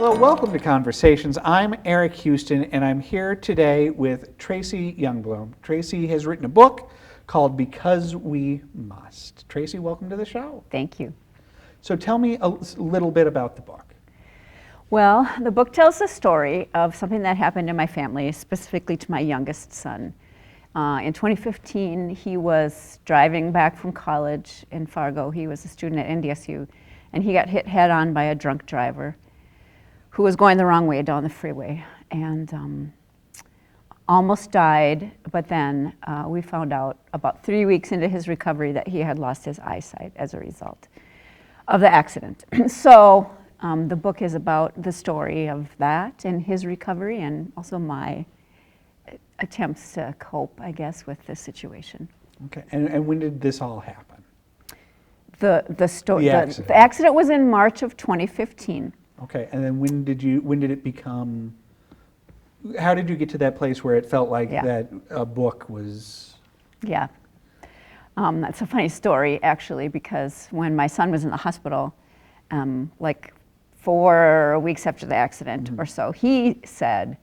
Well, welcome to Conversations. I'm Eric Houston, and I'm here today with Tracy Youngblom. Tracy has written a book called Because We Must. Tracy, welcome to the show. Thank you. So tell me a little bit about the book. Well, the book tells the story of something that happened in my family, specifically to my youngest son. In 2015, he was driving back from college in Fargo. He was a student at NDSU, and he got hit head-on by a drunk driver who was going the wrong way down the freeway and almost died, but then we found out about 3 weeks into his recovery that he had lost his eyesight as a result of the accident. So the book is about the story of that and his recovery, and also my attempts to cope, I guess, with this situation. Okay, and when did this all happen? The accident was in March of 2015. Okay, and then when did it become, how did you get to that place where it felt like that a book was? Yeah, that's a funny story actually, because when my son was in the hospital, like 4 weeks after the accident or so, he said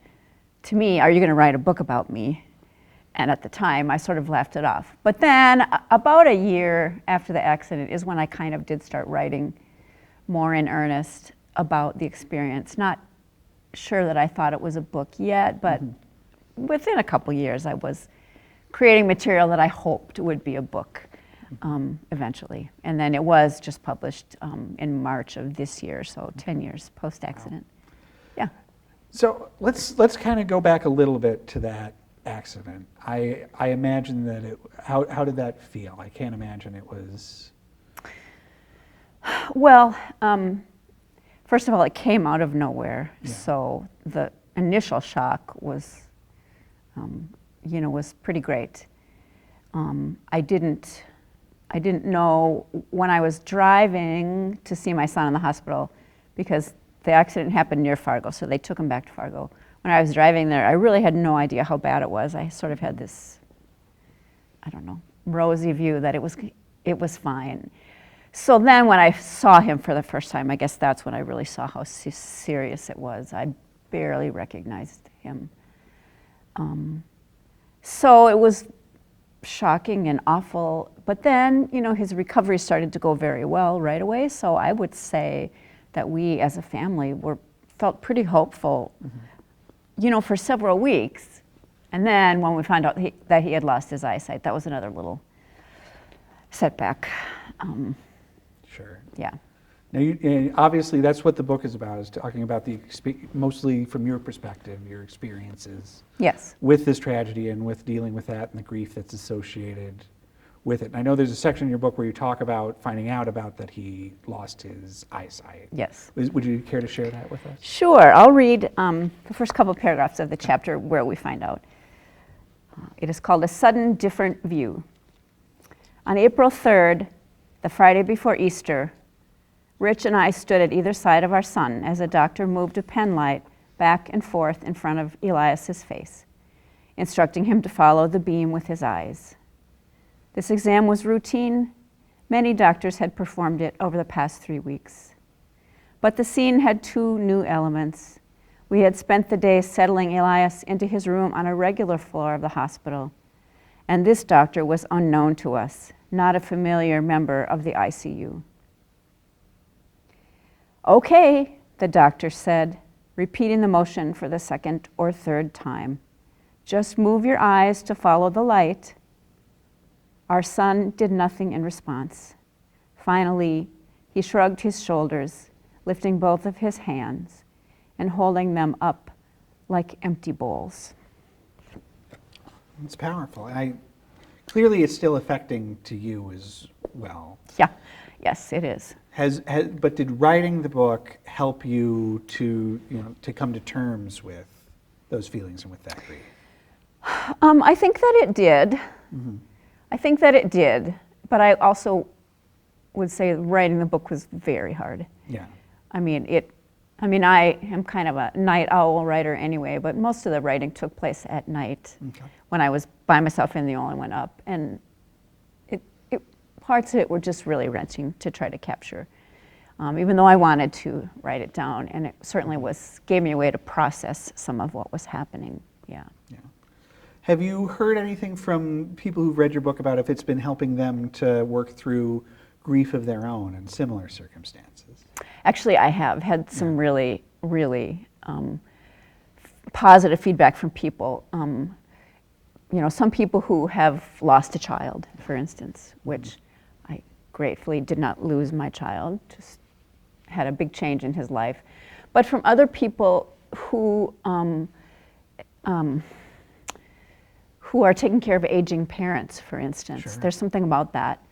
to me, "Are you going to write a book about me?" And at the time, I sort of laughed it off. But then about a year after the accident is when I kind of did start writing more in earnest about the experience. Not sure that I thought it was a book yet, but within a couple years I was creating material that I hoped would be a book eventually. And then it was just published in March of this year, so 10 years post-accident. Wow. Yeah. So let's kind of go back a little bit to that accident. I imagine that how did that feel? I can't imagine it was. Well, first of all, it came out of nowhere, so the initial shock was, was pretty great. I didn't know when I was driving to see my son in the hospital, because the accident happened near Fargo, so they took him back to Fargo. When I was driving there, I really had no idea how bad it was. I sort of had this, rosy view that it was fine. So then when I saw him for the first time, I guess that's when I really saw how serious it was. I barely recognized him. So it was shocking and awful. But then, his recovery started to go very well right away. So I would say that we as a family felt pretty hopeful, for several weeks. And then when we found out that he had lost his eyesight, that was another little setback. Sure. Yeah. Now, obviously, that's what the book is about, is talking about mostly from your perspective, your experiences with this tragedy and with dealing with that and the grief that's associated with it. And I know there's a section in your book where you talk about finding out about that he lost his eyesight. Yes. Would you care to share that with us? Sure. I'll read the first couple of paragraphs of the chapter where we find out. It is called A Sudden Different View. On April 3rd, the Friday before Easter, Rich and I stood at either side of our son as a doctor moved a pen light back and forth in front of Elias's face, instructing him to follow the beam with his eyes. This exam was routine. Many doctors had performed it over the past 3 weeks. But the scene had 2 new elements. We had spent the day settling Elias into his room on a regular floor of the hospital, and this doctor was unknown to us, not a familiar member of the ICU. "Okay," the doctor said, repeating the motion for the 2nd or 3rd time. "Just move your eyes to follow the light." Our son did nothing in response. Finally, he shrugged his shoulders, lifting both of his hands and holding them up like empty bowls. It's powerful. Clearly, it's still affecting to you as well. Yeah, yes, it is. But did writing the book help you to come to terms with those feelings and with that grief? I think that it did. I think that it did, but I also would say writing the book was very hard. Yeah. I am kind of a night owl writer anyway, but most of the writing took place at night when I was by myself and the only one up. And parts of it were just really wrenching to try to capture. even though I wanted to write it down, and it certainly gave me a way to process some of what was happening. Yeah. Have you heard anything from people who've read your book about if it's been helping them to work through grief of their own in similar circumstances? Actually, I have had some really, really positive feedback from people. Some people who have lost a child, for instance, which I gratefully did not lose my child, just had a big change in his life. But from other people who are taking care of aging parents, for instance. Sure. There's something about that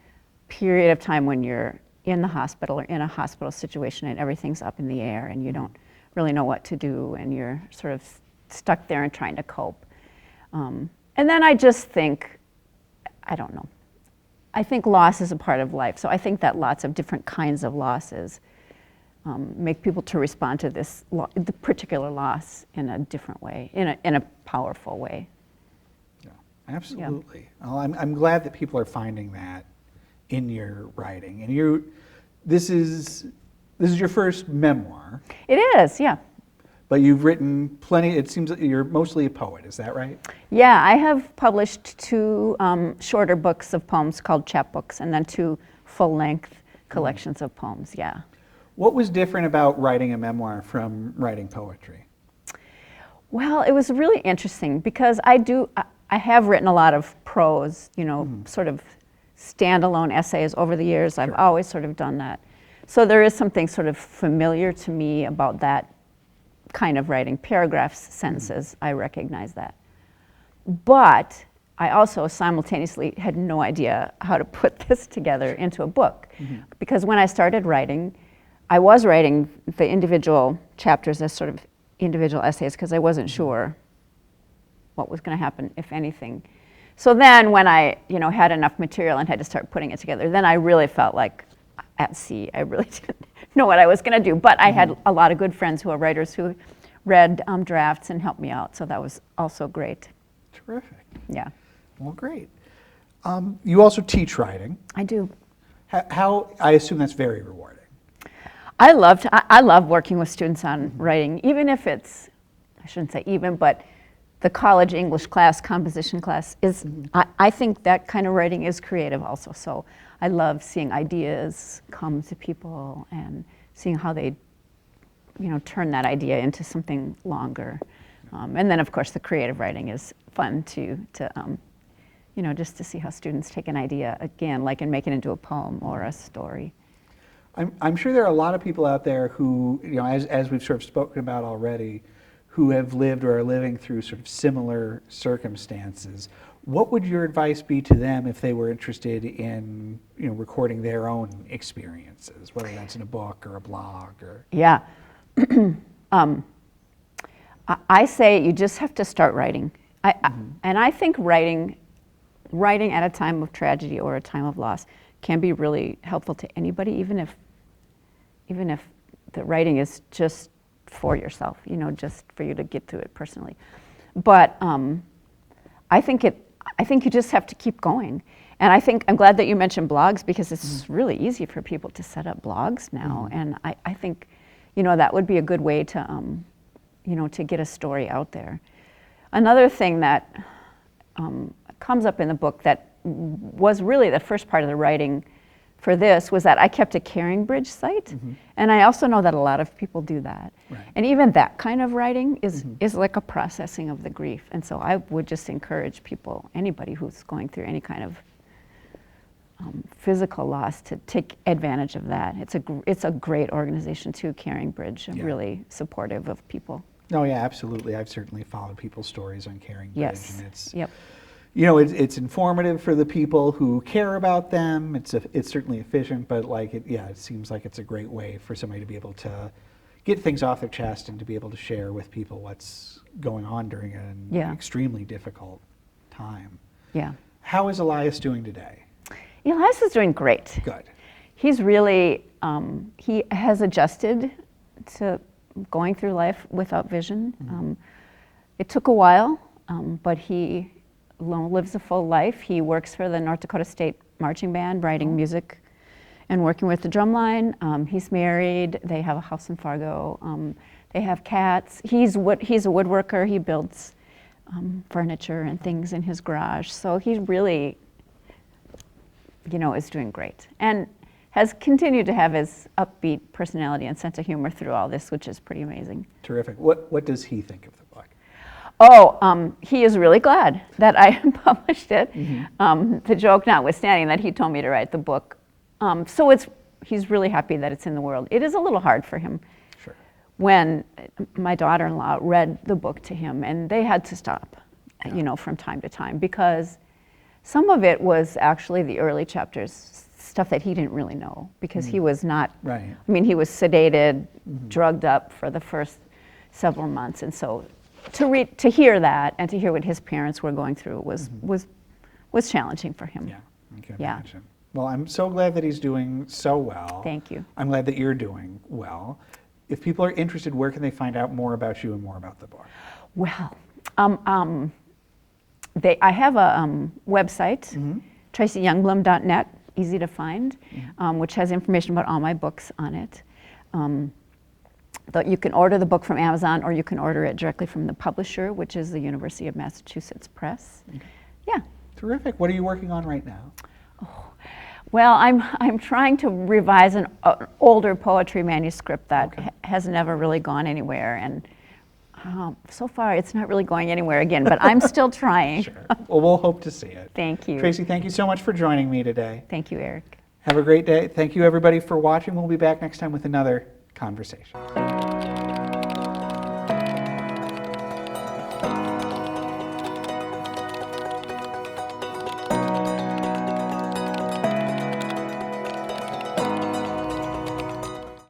period of time when you're in the hospital or in a hospital situation and everything's up in the air and you don't really know what to do and you're sort of stuck there and trying to cope. And then I just think, I don't know, I think loss is a part of life. So I think that lots of different kinds of losses make people to respond to the particular loss in a different way, in a powerful way. Absolutely. Yeah. Well, I'm glad that people are finding that in your writing. And this is your first memoir. It is, yeah. But you've written plenty. It seems that you're mostly a poet. Is that right? Yeah, I have published 2 shorter books of poems called chapbooks, and then 2 full-length collections of poems. Yeah. What was different about writing a memoir from writing poetry? Well, it was really interesting because I have written a lot of prose, sort of standalone essays over the years. I've always sort of done that. So there is something sort of familiar to me about that kind of writing, paragraphs, sentences. I recognize that. But I also simultaneously had no idea how to put this together into a book. Because when I started writing, I was writing the individual chapters as sort of individual essays because I wasn't sure what was going to happen, if anything. So then when I had enough material and had to start putting it together, then I really felt like at sea. I really didn't know what I was going to do. But I had a lot of good friends who are writers who read drafts and helped me out. So that was also great. Terrific. Yeah. Well, great. You also teach writing. I do. How I assume that's very rewarding. I love working with students on writing, even if it's, I shouldn't say even, but the college English class, composition class, is, I think that kind of writing is creative also. So I love seeing ideas come to people and seeing how they, turn that idea into something longer. And then of course the creative writing is fun to just to see how students take an idea again, like and make it into a poem or a story. I'm sure there are a lot of people out there who, as we've sort of spoken about already, who have lived or are living through sort of similar circumstances. What would your advice be to them if they were interested in, recording their own experiences, whether that's in a book or a blog or? Yeah. I say you just have to start writing. And I think writing at a time of tragedy or a time of loss can be really helpful to anybody, even if the writing is just for yourself, just for you to get through it personally. But I think you just have to keep going. And I'm glad that you mentioned blogs because it's really easy for people to set up blogs now. And I think, that would be a good way to, to get a story out there. Another thing that comes up in the book that was really the first part of the writing for this was that I kept a Caring Bridge site, and I also know that a lot of people do that. Right. And even that kind of writing is like a processing of the grief. And so I would just encourage people, anybody who's going through any kind of physical loss, to take advantage of that. It's a great organization too, Caring Bridge, and really supportive of people. Oh yeah, absolutely. I've certainly followed people's stories on Caring Bridge, and it's it's informative for the people who care about them. It's certainly efficient, but it seems like it's a great way for somebody to be able to get things off their chest and to be able to share with people what's going on during an extremely difficult time. Yeah. How is Elias doing today? Elias is doing great. Good. He's really, he has adjusted to going through life without vision. It took a while, but he lives a full life. He works for the North Dakota State Marching Band, writing music and working with the drumline. He's married. They have a house in Fargo. They have cats. He's a woodworker. He builds furniture and things in his garage. So he really, is doing great. And has continued to have his upbeat personality and sense of humor through all this, which is pretty amazing. Terrific. What does he think of the book? Oh, he is really glad that I published it. The joke notwithstanding that he told me to write the book. So he's really happy that it's in the world. It is a little hard for him. Sure. When my daughter-in-law read the book to him, and they had to stop, from time to time, because some of it was actually the early chapters, stuff that he didn't really know, because he was not, right. I mean, he was sedated, drugged up for the first several months, and so to hear that and to hear what his parents were going through was challenging for him. Yeah, I can imagine. Well, I'm so glad that he's doing so well. Thank you. I'm glad that you're doing well. If people are interested, where can they find out more about you and more about the book? Well, I have a website, tracyyoungblom.net, easy to find, which has information about all my books on it. You can order the book from Amazon, or you can order it directly from the publisher, which is the University of Massachusetts Press. Okay. Yeah. Terrific. What are you working on right now? Well, I'm trying to revise an older poetry manuscript that has never really gone anywhere, and so far it's not really going anywhere again, but I'm still trying. Sure. Well, we'll hope to see it. Thank you. Tracy, thank you so much for joining me today. Thank you, Eric. Have a great day. Thank you, everybody, for watching. We'll be back next time with another conversation.